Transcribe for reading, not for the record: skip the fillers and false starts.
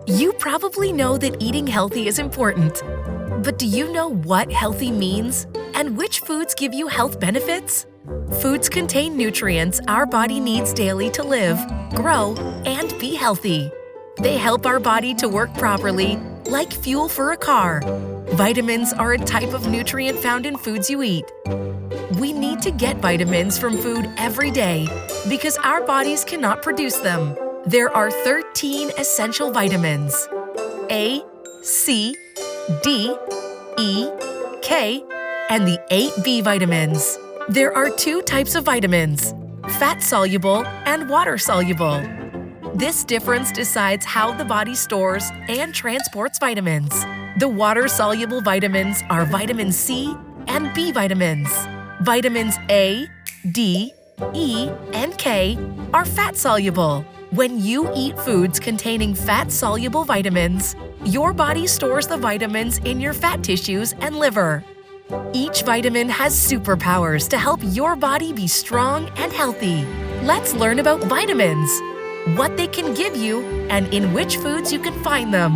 You probably know that eating healthy is important. But do you know what healthy means and which foods give you health benefits? Foods contain nutrients our body needs daily to live, grow, and be healthy. They help our body to work properly, like fuel for a car. Vitamins are a type of nutrient found in foods you eat. We need to get vitamins from food every day because our bodies cannot produce them. There are 13 essential vitamins: A, C, D, E, K, and the 8 B vitamins. There are 2 types of vitamins: fat-soluble and water-soluble. This difference decides how the body stores and transports vitamins. The water-soluble vitamins are vitamin C and B vitamins. Vitamins A, D, E, and K are fat-soluble. When you eat foods containing fat-soluble vitamins, your body stores the vitamins in your fat tissues and liver. Each vitamin has superpowers to help your body be strong and healthy. Let's learn about vitamins, what they can give you, and in which foods you can find them.